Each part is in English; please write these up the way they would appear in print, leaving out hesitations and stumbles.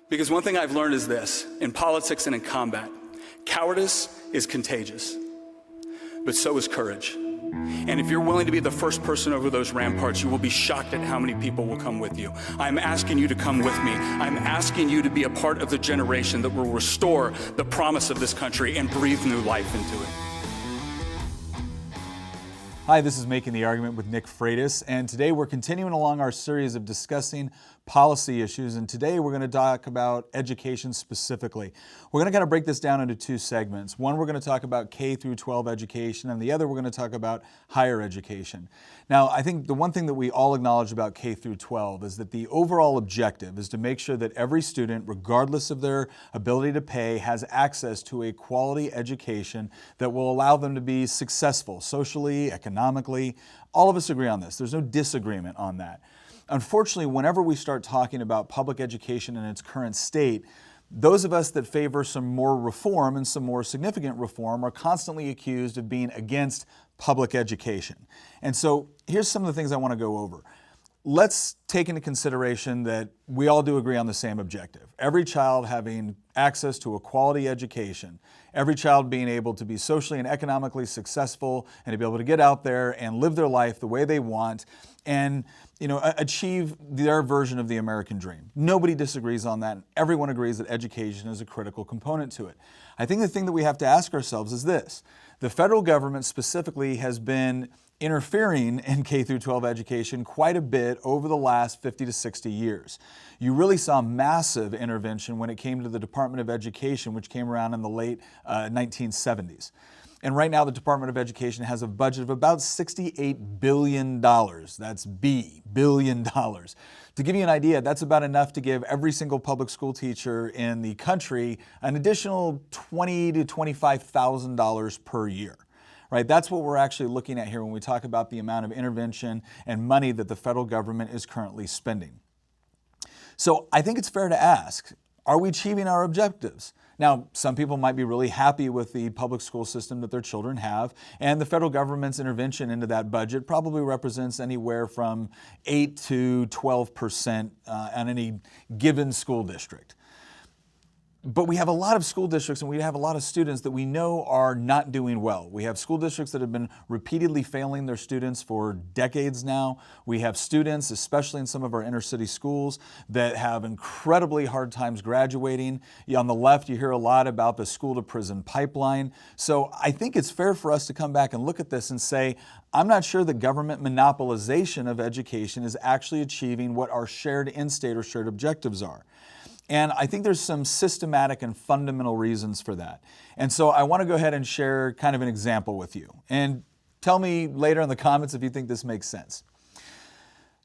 Because one thing I've learned is this, in politics and in combat, cowardice is contagious, but so is courage. And if you're willing to be the first person over those ramparts, you will be shocked at how many people will come with you. I'm asking you to come with me. I'm asking you to be a part of the generation that will restore the promise of this country and breathe new life into it. Hi, this is Making the Argument with Nick Freitas, and today we're continuing along our series of discussing policy issues, and today we're going to talk about education specifically. We're going to kind of break this down into two segments. One, we're going to talk about K through 12 education, and the other, we're going to talk about higher education. Now, I think the one thing that we all acknowledge about K through 12 is that the overall objective is to make sure that every student, regardless of their ability to pay, has access to a quality education that will allow them to be successful socially, economically. All of us agree on this. There's no disagreement on that. Unfortunately, whenever we start talking about public education in its current state, those of us that favor some more reform and some more significant reform are constantly accused of being against public education. And so here's some of the things I want to go over. Let's take into consideration that we all do agree on the same objective. Every child having access to a quality education, every child being able to be socially and economically successful and to be able to get out there and live their life the way they want and achieve their version of the American dream. Nobody disagrees on that. Everyone agrees that education is a critical component to it. I think the thing that we have to ask ourselves is this. The federal government specifically has been interfering in K through 12 education quite a bit over the last 50 to 60 years. You really saw massive intervention when it came to the Department of Education, which came around in the late 1970s. And right now the Department of Education has a budget of about $68 billion. That's billion dollars. To give you an idea, that's about enough to give every single public school teacher in the country an additional $20,000 to $25,000 per year. Right? That's what we're actually looking at here when we talk about the amount of intervention and money that the federal government is currently spending. So I think it's fair to ask, are we achieving our objectives? Now, some people might be really happy with the public school system that their children have, and the federal government's intervention into that budget probably represents anywhere from 8 to 12% on any given school district. But we have a lot of school districts and we have a lot of students that we know are not doing well. We have school districts that have been repeatedly failing their students for decades now. We have students, especially in some of our inner city schools, that have incredibly hard times graduating. On the left, you hear a lot about the school to prison pipeline. So I think it's fair for us to come back and look at this and say, I'm not sure the government monopolization of education is actually achieving what our shared in-state or shared objectives are. And I think there's some systematic and fundamental reasons for that. And so I want to go ahead and share kind of an example with you. And tell me later in the comments if you think this makes sense.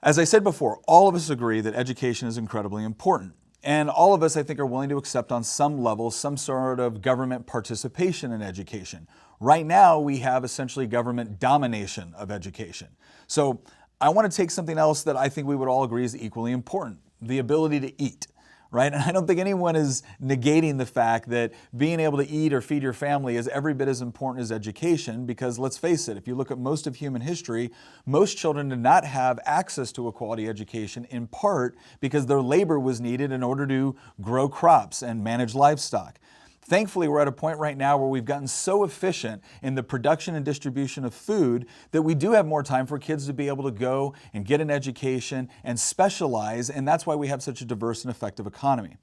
As I said before, all of us agree that education is incredibly important. And all of us, I think, are willing to accept on some level some sort of government participation in education. Right now, we have essentially government domination of education. So I want to take something else that I think we would all agree is equally important, the ability to eat. Right? And I don't think anyone is negating the fact that being able to eat or feed your family is every bit as important as education, because let's face it, if you look at most of human history, most children did not have access to a quality education, in part because their labor was needed in order to grow crops and manage livestock. Thankfully, we're at a point right now where we've gotten so efficient in the production and distribution of food that we do have more time for kids to be able to go and get an education and specialize, and that's why we have such a diverse and effective economy.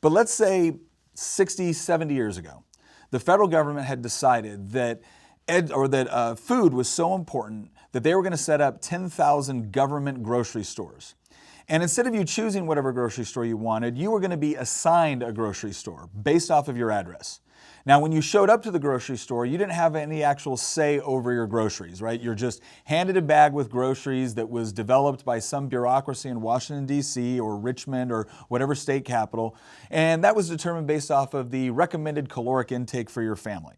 But let's say 60, 70 years ago, the federal government had decided that food was so important that they were going to set up 10,000 government grocery stores. And instead of you choosing whatever grocery store you wanted, you were going to be assigned a grocery store based off of your address. Now, when you showed up to the grocery store, you didn't have any actual say over your groceries, right? You're just handed a bag with groceries that was developed by some bureaucracy in Washington, D.C. or Richmond or whatever state capital. And that was determined based off of the recommended caloric intake for your family.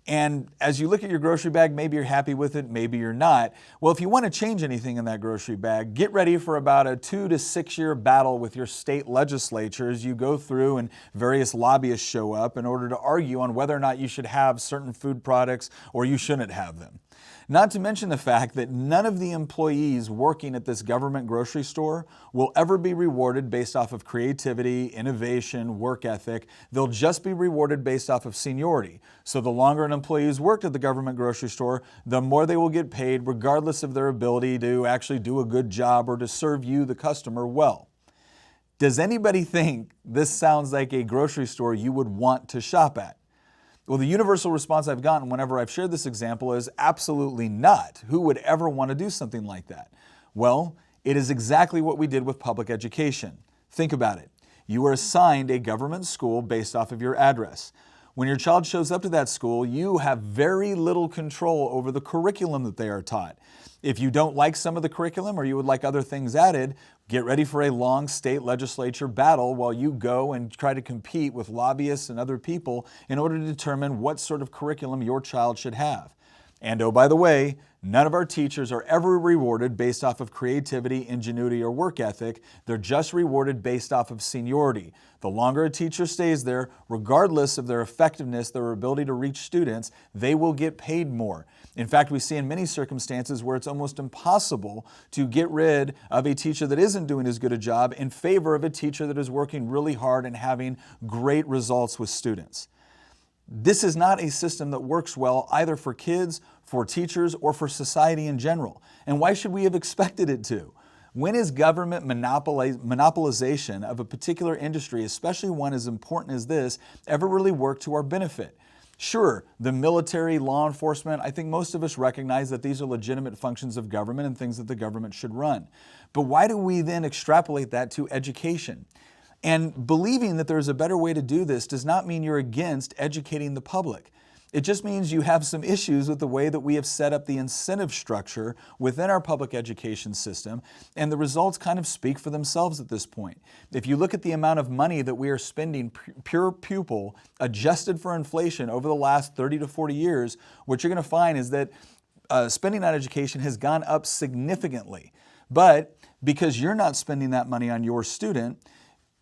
And as you look at your grocery bag, maybe you're happy with it, maybe you're not. Well, if you want to change anything in that grocery bag, get ready for about a 2 to 6 year battle with your state legislatures. You go through and various lobbyists show up in order to argue on whether or not you should have certain food products or you shouldn't have them. Not to mention the fact that none of the employees working at this government grocery store will ever be rewarded based off of creativity, innovation, work ethic. They'll just be rewarded based off of seniority. So the longer an employee has worked at the government grocery store, the more they will get paid regardless of their ability to actually do a good job or to serve you, the customer, well. Does anybody think this sounds like a grocery store you would want to shop at? Well, the universal response I've gotten whenever I've shared this example is absolutely not. Who would ever want to do something like that? Well, it is exactly what we did with public education. Think about it. You are assigned a government school based off of your address. When your child shows up to that school, you have very little control over the curriculum that they are taught. If you don't like some of the curriculum or you would like other things added, get ready for a long state legislature battle while you go and try to compete with lobbyists and other people in order to determine what sort of curriculum your child should have. And oh, by the way, none of our teachers are ever rewarded based off of creativity, ingenuity, or work ethic. They're just rewarded based off of seniority. The longer a teacher stays there, regardless of their effectiveness, their ability to reach students, they will get paid more. In fact, we see in many circumstances where it's almost impossible to get rid of a teacher that isn't doing as good a job in favor of a teacher that is working really hard and having great results with students. This is not a system that works well either for kids, for teachers, or for society in general. And why should we have expected it to? When is government monopolization of a particular industry, especially one as important as this, ever really worked to our benefit? Sure, the military, law enforcement, I think most of us recognize that these are legitimate functions of government and things that the government should run. But why do we then extrapolate that to education? And believing that there's a better way to do this does not mean you're against educating the public. It just means you have some issues with the way that we have set up the incentive structure within our public education system, and the results kind of speak for themselves at this point. If you look at the amount of money that we are spending per pupil adjusted for inflation over the last 30 to 40 years, what you're going to find is that spending on education has gone up significantly. But because you're not spending that money on your student,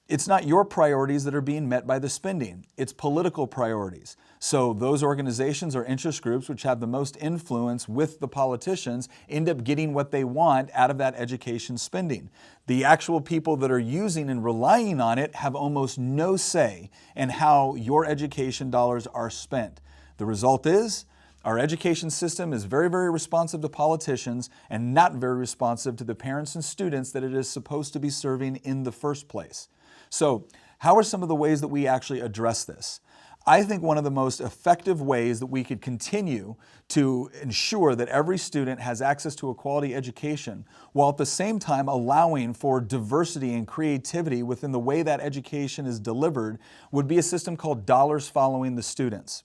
it's not your priorities that are being met by the spending. It's political priorities. So those organizations or interest groups which have the most influence with the politicians end up getting what they want out of that education spending. The actual people that are using and relying on it have almost no say in how your education dollars are spent. The result is, our education system is very, very responsive to politicians and not very responsive to the parents and students that it is supposed to be serving in the first place. So, how are some of the ways that we actually address this? I think one of the most effective ways that we could continue to ensure that every student has access to a quality education, while at the same time allowing for diversity and creativity within the way that education is delivered, would be a system called dollars following the students.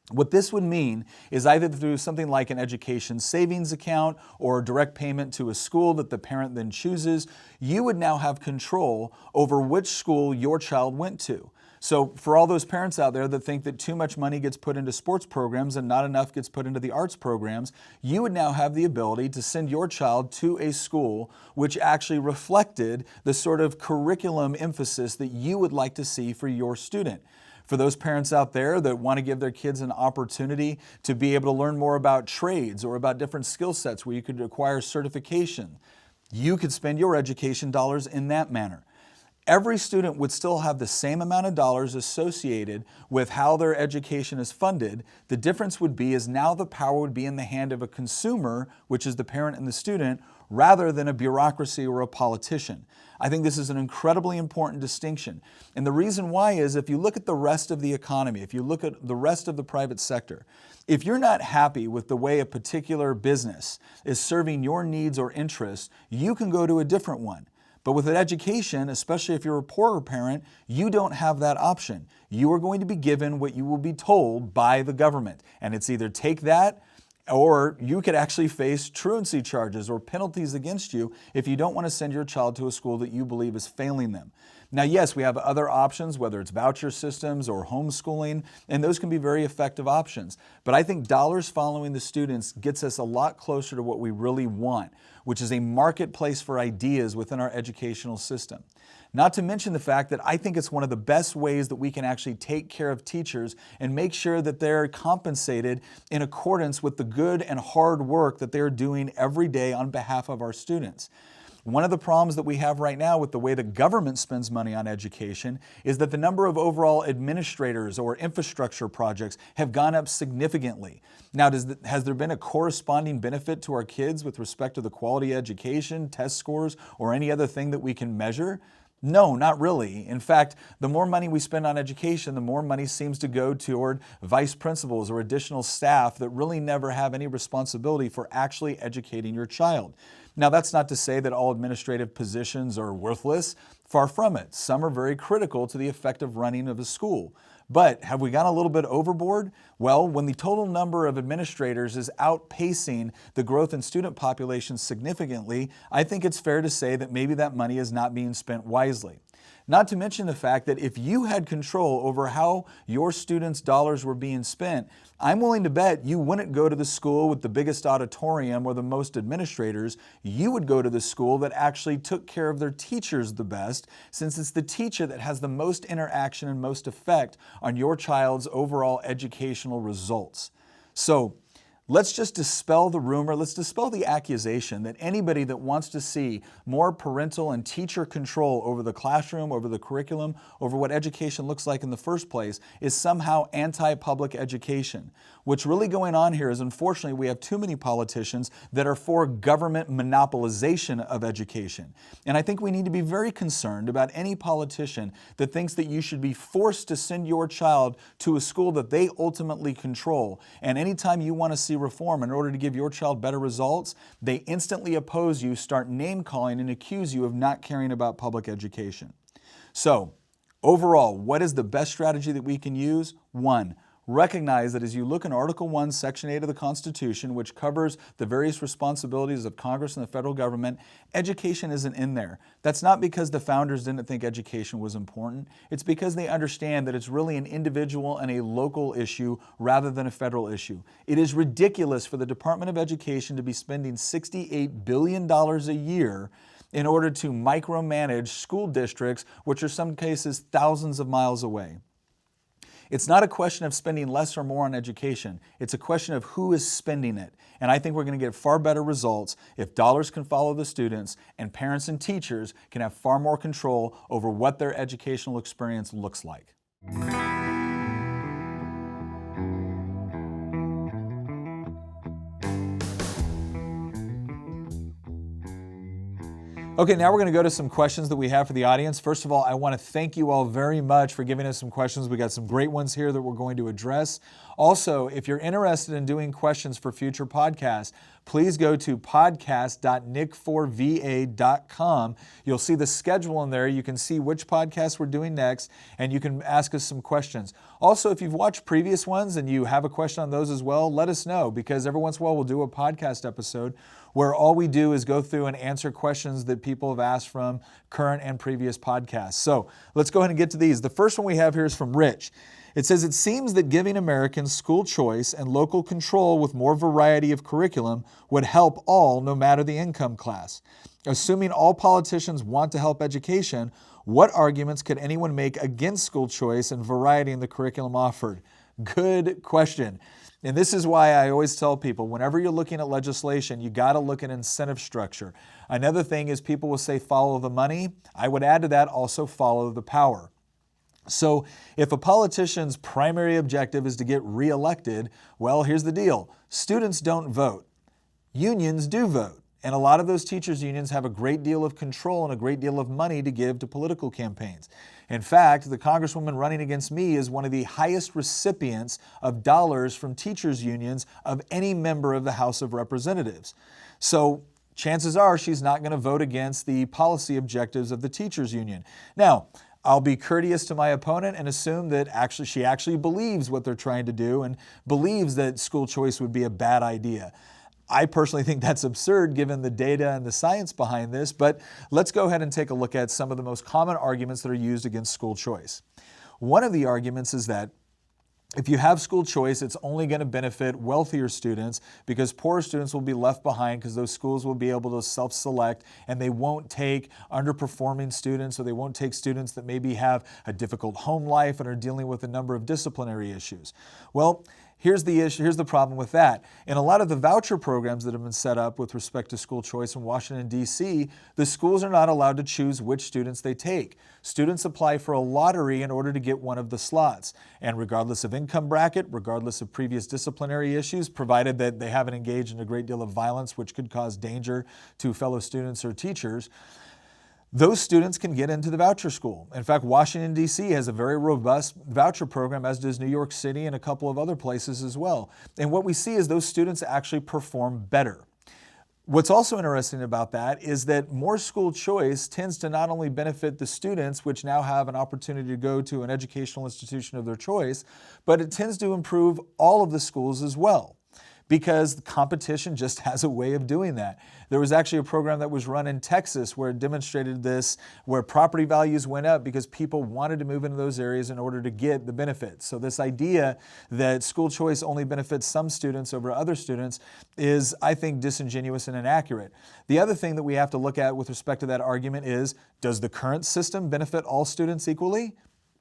What this would mean is either through something like an education savings account or a direct payment to a school that the parent then chooses, you would now have control over which school your child went to. So for all those parents out there that think that too much money gets put into sports programs and not enough gets put into the arts programs, you would now have the ability to send your child to a school which actually reflected the sort of curriculum emphasis that you would like to see for your student. For those parents out there that want to give their kids an opportunity to be able to learn more about trades or about different skill sets where you could acquire certification, you could spend your education dollars in that manner. Every student would still have the same amount of dollars associated with how their education is funded. The difference would be is now the power would be in the hand of a consumer, which is the parent and the student, rather than a bureaucracy or a politician. I think this is an incredibly important distinction. And the reason why is if you look at the rest of the economy, if you look at the rest of the private sector, if you're not happy with the way a particular business is serving your needs or interests, you can go to a different one. But with an education, especially if you're a poorer parent, you don't have that option. You are going to be given what you will be told by the government. And it's either take that, or you could actually face truancy charges or penalties against you if you don't want to send your child to a school that you believe is failing them. Now, yes, we have other options, whether it's voucher systems or homeschooling, and those can be very effective options. But I think dollars following the students gets us a lot closer to what we really want, which is a marketplace for ideas within our educational system. Not to mention the fact that I think it's one of the best ways that we can actually take care of teachers and make sure that they're compensated in accordance with the good and hard work that they're doing every day on behalf of our students. One of the problems that we have right now with the way the government spends money on education is that the number of overall administrators or infrastructure projects have gone up significantly. Now, has there been a corresponding benefit to our kids with respect to the quality of education, test scores, or any other thing that we can measure? No, not really. In fact, the more money we spend on education, the more money seems to go toward vice principals or additional staff that really never have any responsibility for actually educating your child. Now, that's not to say that all administrative positions are worthless. Far from it. Some are very critical to the effective running of a school. But have we gone a little bit overboard? Well, when the total number of administrators is outpacing the growth in student population significantly, I think it's fair to say that maybe that money is not being spent wisely. Not to mention the fact that if you had control over how your students' dollars were being spent, I'm willing to bet you wouldn't go to the school with the biggest auditorium or the most administrators. You would go to the school that actually took care of their teachers the best, since it's the teacher that has the most interaction and most effect on your child's overall educational results. So, let's just dispel the rumor, let's dispel the accusation that anybody that wants to see more parental and teacher control over the classroom, over the curriculum, over what education looks like in the first place is somehow anti-public education. What's really going on here is, unfortunately, we have too many politicians that are for government monopolization of education. And I think we need to be very concerned about any politician that thinks that you should be forced to send your child to a school that they ultimately control. And anytime you want to see reform in order to give your child better results, they instantly oppose you, start name-calling, and accuse you of not caring about public education. So, overall, what is the best strategy that we can use? One, recognize that as you look in Article 1, Section 8 of the Constitution, which covers the various responsibilities of Congress and the federal government, education isn't in there. That's not because the founders didn't think education was important. It's because they understand that it's really an individual and a local issue rather than a federal issue. It is ridiculous for the Department of Education to be spending $68 billion a year in order to micromanage school districts, which are in some cases thousands of miles away. It's not a question of spending less or more on education. It's a question of who is spending it. And I think we're going to get far better results if dollars can follow the students and parents and teachers can have far more control over what their educational experience looks like. Okay, now we're going to go to some questions that we have for the audience. First of all, I want to thank you all very much for giving us some questions. We got some great ones here that we're going to address. Also, if you're interested in doing questions for future podcasts, please go to podcast.nic4va.com. You'll see the schedule in there. You can see which podcasts we're doing next, and you can ask us some questions. Also, if you've watched previous ones and you have a question on those as well, let us know, because every once in a while we'll do a podcast episode where all we do is go through and answer questions that people have asked from current and previous podcasts. So let's go ahead and get to these. The first one we have here is from Rich. It says, it seems that giving Americans school choice and local control with more variety of curriculum would help all, no matter the income class. Assuming all politicians want to help education, what arguments could anyone make against school choice and variety in the curriculum offered? Good question. And this is why I always tell people, whenever you're looking at legislation, you got to look at incentive structure. Another thing is people will say follow the money. I would add to that also follow the power. So if a politician's primary objective is to get reelected, well, here's the deal. Students don't vote. Unions do vote. And a lot of those teachers' unions have a great deal of control and a great deal of money to give to political campaigns. In fact, the congresswoman running against me is one of the highest recipients of dollars from teachers' unions of any member of the House of Representatives. So chances are she's not going to vote against the policy objectives of the teachers' union. Now, I'll be courteous to my opponent and assume that she actually believes what they're trying to do and believes that school choice would be a bad idea. I personally think that's absurd given the data and the science behind this, but let's go ahead and take a look at some of the most common arguments that are used against school choice. One of the arguments is that if you have school choice, it's only going to benefit wealthier students because poorer students will be left behind because those schools will be able to self-select and they won't take underperforming students, or they won't take students that maybe have a difficult home life and are dealing with a number of disciplinary issues. Well, here's the issue, here's the problem with that. In a lot of the voucher programs that have been set up with respect to school choice in Washington, D.C., the schools are not allowed to choose which students they take. Students apply for a lottery in order to get one of the slots. And regardless of income bracket, regardless of previous disciplinary issues, provided that they haven't engaged in a great deal of violence which could cause danger to fellow students or teachers, those students can get into the voucher school. In fact, Washington, D.C. has a very robust voucher program, as does New York City and a couple of other places as well. And what we see is those students actually perform better. What's also interesting about that is that more school choice tends to not only benefit the students, which now have an opportunity to go to an educational institution of their choice, but it tends to improve all of the schools as well, because the competition just has a way of doing that. There was actually a program that was run in Texas where it demonstrated this, where property values went up because people wanted to move into those areas in order to get the benefits. So this idea that school choice only benefits some students over other students is, I think, disingenuous and inaccurate. The other thing that we have to look at with respect to that argument is, does the current system benefit all students equally?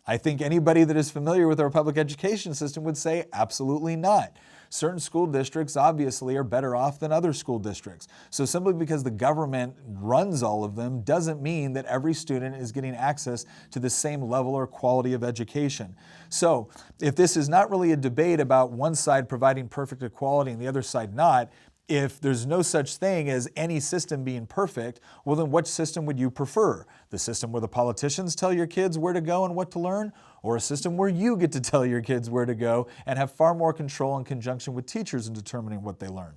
I think anybody that is familiar with our public education system would say absolutely not. Certain school districts obviously are better off than other school districts. So simply because the government runs all of them doesn't mean that every student is getting access to the same level or quality of education. So if this is not really a debate about one side providing perfect equality and the other side not, if there's no such thing as any system being perfect, well then which system would you prefer? The system where the politicians tell your kids where to go and what to learn? Or a system where you get to tell your kids where to go and have far more control in conjunction with teachers in determining what they learn?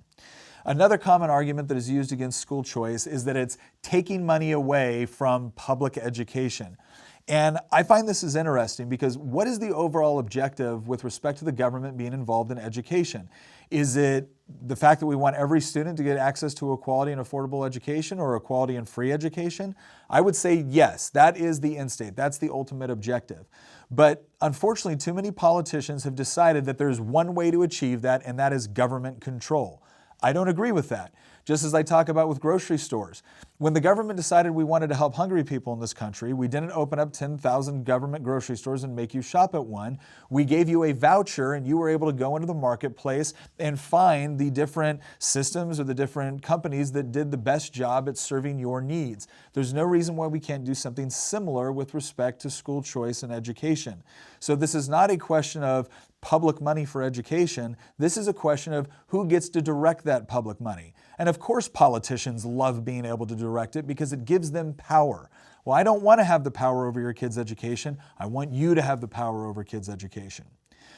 Another common argument that is used against school choice is that it's taking money away from public education. And I find this is interesting because what is the overall objective with respect to the government being involved in education? Is it the fact that we want every student to get access to a quality and affordable education, or a quality and free education? I would say yes, that is the end state. That's the ultimate objective. But unfortunately, too many politicians have decided that there's one way to achieve that, and that is government control. I don't agree with that. Just as I talk about with grocery stores. When the government decided we wanted to help hungry people in this country, we didn't open up 10,000 government grocery stores and make you shop at one. We gave you a voucher and you were able to go into the marketplace and find the different systems or the different companies that did the best job at serving your needs. There's no reason why we can't do something similar with respect to school choice and education. So this is not a question of public money for education. This is a question of who gets to direct that public money. And of course, politicians love being able to direct it because it gives them power. Well, I don't want to have the power over your kid's education. I want you to have the power over kids' education.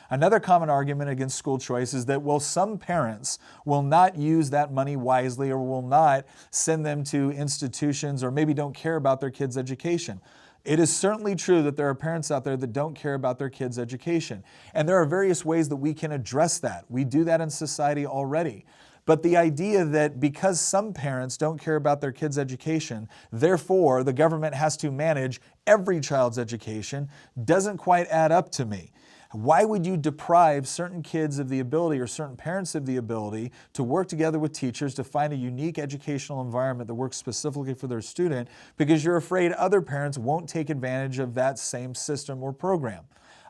Another common argument against school choice is that, well, some parents will not use that money wisely or will not send them to institutions or maybe don't care about their kids' education. It is certainly true that there are parents out there that don't care about their kids' education. And there are various ways that we can address that. We do that in society already. But the idea that because some parents don't care about their kids' education, therefore the government has to manage every child's education doesn't quite add up to me. Why would you deprive certain kids of the ability or certain parents of the ability to work together with teachers to find a unique educational environment that works specifically for their student because you're afraid other parents won't take advantage of that same system or program?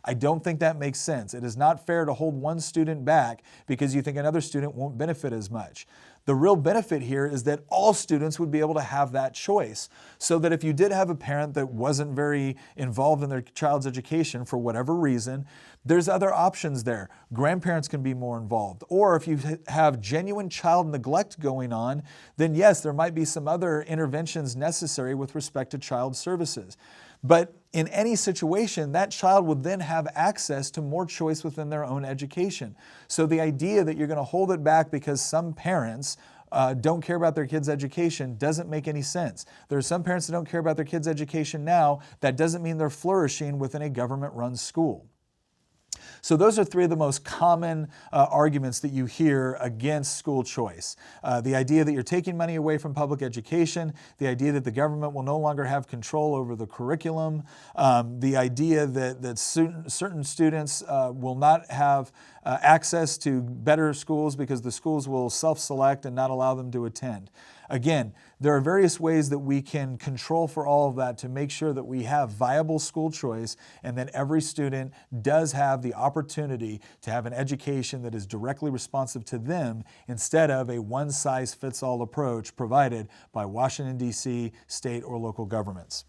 I don't think that makes sense. It is not fair to hold one student back because you think another student won't benefit as much. The real benefit here is that all students would be able to have that choice, so that if you did have a parent that wasn't very involved in their child's education for whatever reason, there's other options there. Grandparents can be more involved. Or if you have genuine child neglect going on, then yes, there might be some other interventions necessary with respect to child services. But in any situation, that child would then have access to more choice within their own education. So the idea that you're going to hold it back because some parents don't care about their kids' education doesn't make any sense. There are some parents that don't care about their kids' education now. That doesn't mean they're flourishing within a government-run school. So those are three of the most common arguments that you hear against school choice. The idea that you're taking money away from public education, the idea that the government will no longer have control over the curriculum, the idea that certain students will not have access to better schools because the schools will self-select and not allow them to attend. Again, there are various ways that we can control for all of that to make sure that we have viable school choice and that every student does have the opportunity to have an education that is directly responsive to them instead of a one-size-fits-all approach provided by Washington, D.C., state or local governments.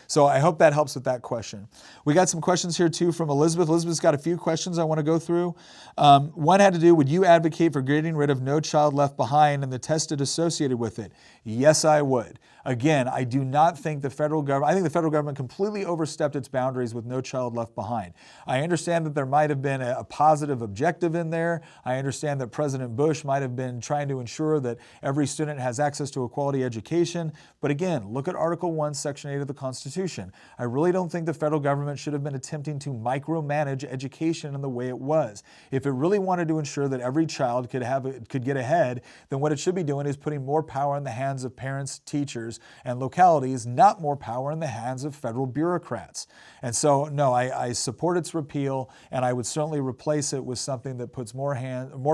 So I hope that helps with that question. We got some questions here too from Elizabeth. Elizabeth's got a few questions I want to go through. One had to do, would you advocate for getting rid of No Child Left Behind and the tested associated with it? Yes, I would. Again, I do not think the federal government, I think the federal government completely overstepped its boundaries with No Child Left Behind. I understand that there might have been a positive objective in there. I understand that President Bush might have been trying to ensure that every student has access to a quality education. But again, look at Article 1, Section 8 of the Constitution. I really don't think the federal government should have been attempting to micromanage education in the way it was. If it really wanted to ensure that every child could get ahead, then what it should be doing is putting more power in the hands of parents, teachers, and localities, not more power in the hands of federal bureaucrats. And so, no, I support its repeal, and I would certainly replace it with something that puts more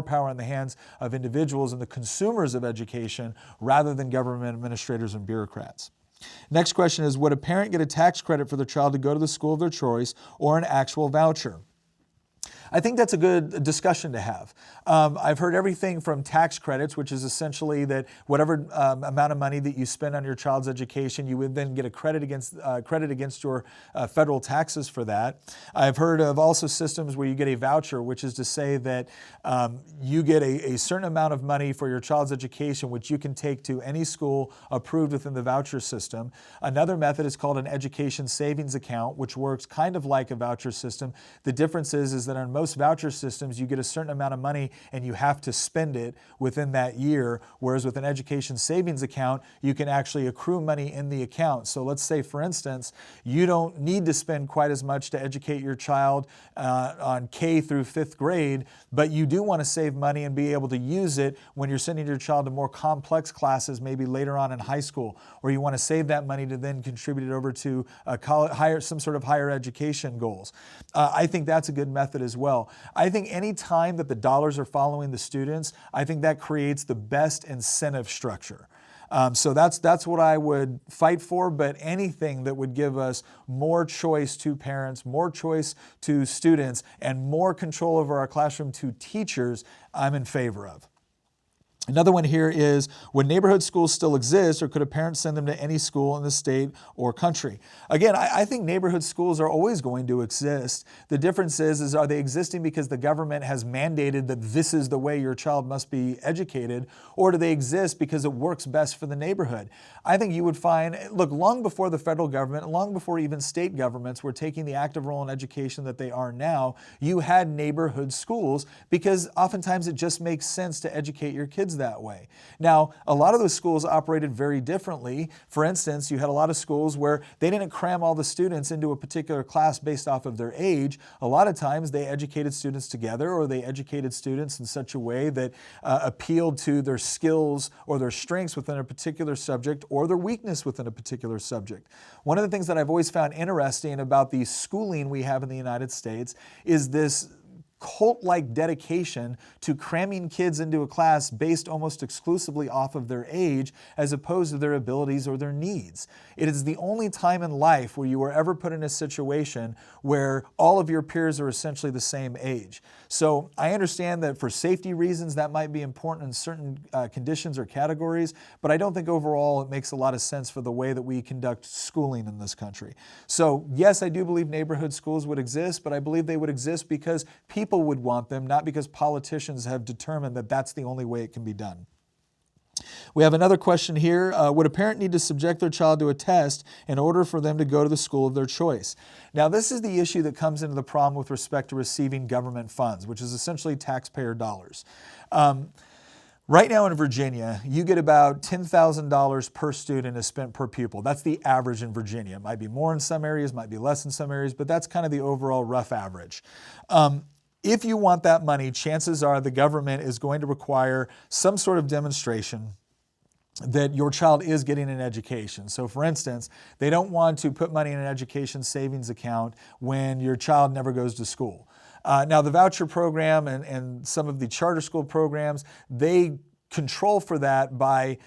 power in the hands of individuals and the consumers of education rather than government administrators and bureaucrats. Next question is, would a parent get a tax credit for their child to go to the school of their choice or an actual voucher? I think that's a good discussion to have. I've heard everything from tax credits, which is essentially that whatever amount of money that you spend on your child's education, you would then get a credit against your federal taxes for that. I've heard of also systems where you get a voucher, which is to say that you get a certain amount of money for your child's education, which you can take to any school approved within the voucher system. Another method is called an education savings account, which works kind of like a voucher system. The difference is that on most voucher systems, you get a certain amount of money and you have to spend it within that year, whereas with an education savings account, you can actually accrue money in the account. So let's say, for instance, you don't need to spend quite as much to educate your child on K through 5th grade, but you do want to save money and be able to use it when you're sending your child to more complex classes, maybe later on in high school, or you want to save that money to then contribute it over to some sort of higher education goals. I think that's a good method as well. I think any time that the dollars are following the students, I think that creates the best incentive structure. So that's what I would fight for, but anything that would give us more choice to parents, more choice to students, and more control over our classroom to teachers, I'm in favor of. Another one here is, would neighborhood schools still exist, or could a parent send them to any school in the state or country? Again, I think neighborhood schools are always going to exist. The difference is are they existing because the government has mandated that this is the way your child must be educated, or do they exist because it works best for the neighborhood? I think you would find, look, long before the federal government, long before even state governments were taking the active role in education that they are now, you had neighborhood schools because oftentimes it just makes sense to educate your kids that way. Now, a lot of those schools operated very differently. For instance, you had a lot of schools where they didn't cram all the students into a particular class based off of their age. A lot of times they educated students together, or they educated students in such a way that appealed to their skills or their strengths within a particular subject or their weakness within a particular subject. One of the things that I've always found interesting about the schooling we have in the United States is this cult-like dedication to cramming kids into a class based almost exclusively off of their age as opposed to their abilities or their needs. It is the only time in life where you are ever put in a situation where all of your peers are essentially the same age. So I understand that for safety reasons that might be important in certain conditions or categories, but I don't think overall it makes a lot of sense for the way that we conduct schooling in this country. So yes, I do believe neighborhood schools would exist, but I believe they would exist because people would want them, not because politicians have determined that that's the only way it can be done. We have another question here. Would a parent need to subject their child to a test in order for them to go to the school of their choice? Now, this is the issue that comes into the problem with respect to receiving government funds, which is essentially taxpayer dollars. Right now in Virginia, you get about $10,000 per student is spent per pupil. That's the average in Virginia. It might be more in some areas, might be less in some areas, but that's kind of the overall rough average. if you want that money, chances are the government is going to require some sort of demonstration that your child is getting an education. So for instance, they don't want to put money in an education savings account when your child never goes to school. Now the voucher program and some of the charter school programs, they control for that by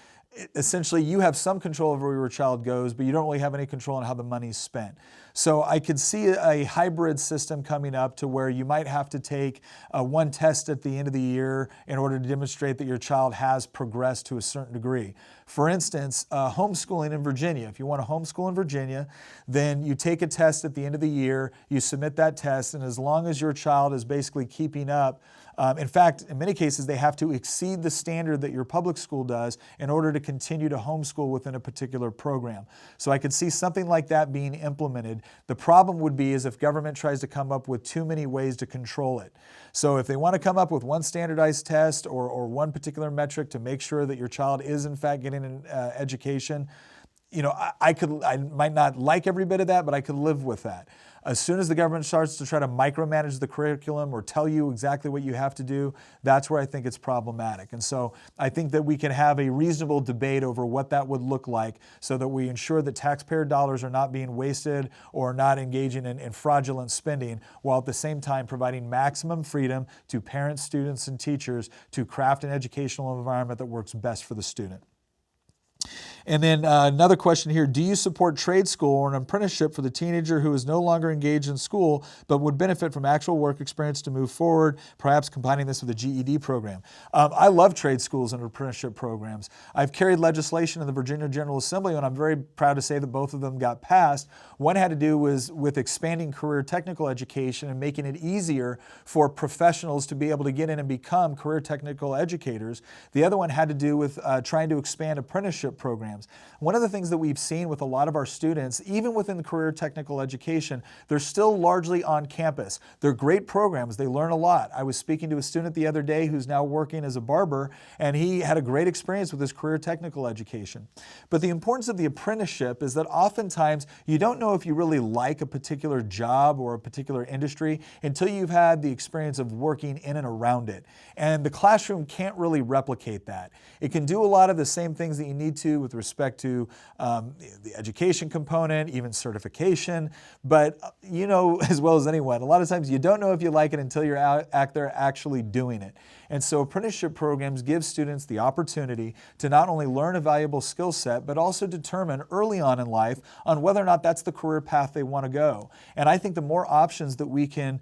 essentially you have some control over where your child goes, but you don't really have any control on how the money's spent. So I could see a hybrid system coming up to where you might have to take one test at the end of the year in order to demonstrate that your child has progressed to a certain degree. For instance, homeschooling in Virginia. If you want to homeschool in Virginia, then you take a test at the end of the year, you submit that test, and as long as your child is basically keeping up, in fact, in many cases, they have to exceed the standard that your public school does in order to continue to homeschool within a particular program. So I could see something like that being implemented. The problem would be is if government tries to come up with too many ways to control it. So if they want to come up with one standardized test or one particular metric to make sure that your child is in fact getting an education, you know, I might not like every bit of that, but I could live with that. As soon as the government starts to try to micromanage the curriculum or tell you exactly what you have to do, that's where I think it's problematic. And so I think that we can have a reasonable debate over what that would look like so that we ensure that taxpayer dollars are not being wasted or not engaging in fraudulent spending, while at the same time providing maximum freedom to parents, students, and teachers to craft an educational environment that works best for the student. And then another question here, do you support trade school or an apprenticeship for the teenager who is no longer engaged in school but would benefit from actual work experience to move forward, perhaps combining this with a GED program? I love trade schools and apprenticeship programs. I've carried legislation in the Virginia General Assembly, and I'm very proud to say that both of them got passed. One had to do with expanding career technical education and making it easier for professionals to be able to get in and become career technical educators. The other one had to do with trying to expand apprenticeship programs. One of the things that we've seen with a lot of our students, even within career technical education, they're still largely on campus. They're great programs. They learn a lot. I was speaking to a student the other day who's now working as a barber, and he had a great experience with his career technical education. But the importance of the apprenticeship is that oftentimes you don't know if you really like a particular job or a particular industry until you've had the experience of working in and around it. And the classroom can't really replicate that. It can do a lot of the same things that you need to with respect to the education component, even certification. But you know as well as anyone, a lot of times you don't know if you like it until you're out there actually doing it. And so apprenticeship programs give students the opportunity to not only learn a valuable skill set, but also determine early on in life on whether or not that's the career path they want to go. And I think the more options that we can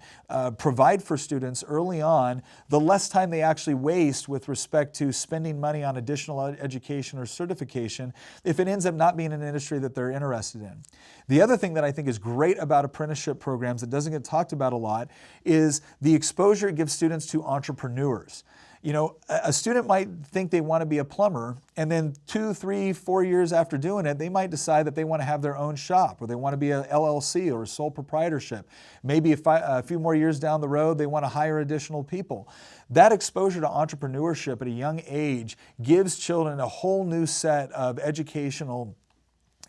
provide for students early on, the less time they actually waste with respect to spending money on additional education or certification if it ends up not being an industry that they're interested in. The other thing that I think is great about apprenticeship programs that doesn't get talked about a lot is the exposure it gives students to entrepreneurs. You know, a student might think they want to be a plumber, and then 2, 3, 4 years after doing it, they might decide that they want to have their own shop, or they want to be a LLC or a sole proprietorship. Maybe a few more years down the road, they want to hire additional people. That exposure to entrepreneurship at a young age gives children a whole new set of educational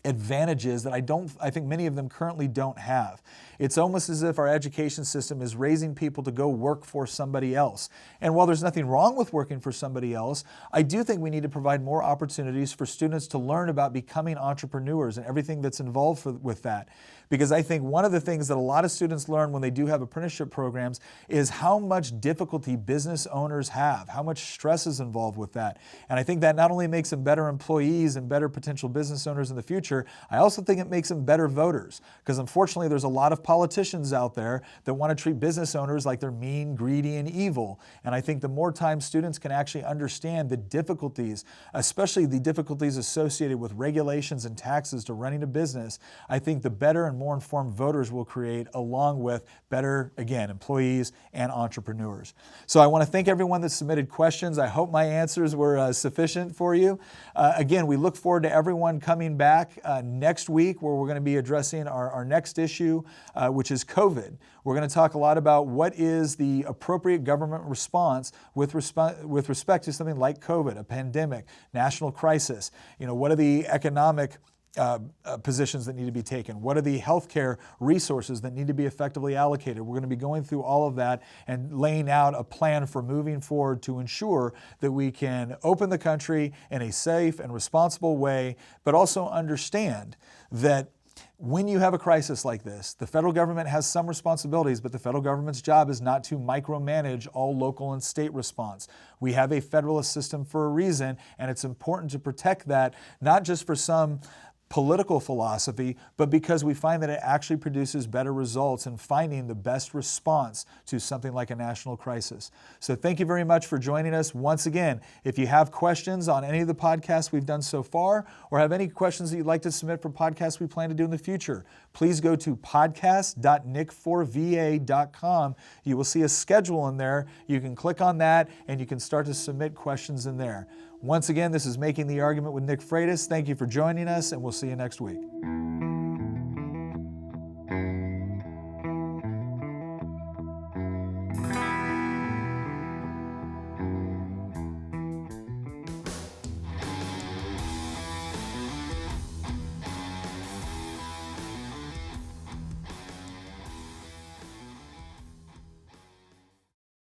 advantages that I think many of them currently don't have. It's almost as if our education system is raising people to go work for somebody else. And while there's nothing wrong with working for somebody else, I do think we need to provide more opportunities for students to learn about becoming entrepreneurs and everything that's involved with that. Because I think one of the things that a lot of students learn when they do have apprenticeship programs is how much difficulty business owners have, how much stress is involved with that. And I think that not only makes them better employees and better potential business owners in the future, I also think it makes them better voters. Because unfortunately, there's a lot of politicians out there that want to treat business owners like they're mean, greedy, and evil. And I think the more time students can actually understand the difficulties, especially the difficulties associated with regulations and taxes to running a business, I think the better and more informed voters will create, along with better, again, employees and entrepreneurs. So I want to thank everyone that submitted questions. I hope my answers were sufficient for you. Again, we look forward to everyone coming back next week, where we're going to be addressing our next issue, which is COVID. We're going to talk a lot about what is the appropriate government response with respect to something like COVID, a pandemic, national crisis. You know, what are the economic positions that need to be taken? What are the healthcare resources that need to be effectively allocated? We're going to be going through all of that and laying out a plan for moving forward to ensure that we can open the country in a safe and responsible way, but also understand that when you have a crisis like this, the federal government has some responsibilities, but the federal government's job is not to micromanage all local and state response. We have a federalist system for a reason, and it's important to protect that, not just for some political philosophy, but because we find that it actually produces better results in finding the best response to something like a national crisis. So thank you very much for joining us. Once again, if you have questions on any of the podcasts we've done so far, or have any questions that you'd like to submit for podcasts we plan to do in the future, please go to podcast.nic4va.com. You will see a schedule in there. You can click on that and you can start to submit questions in there. Once again, this is Making the Argument with Nick Freitas. Thank you for joining us, and we'll see you next week.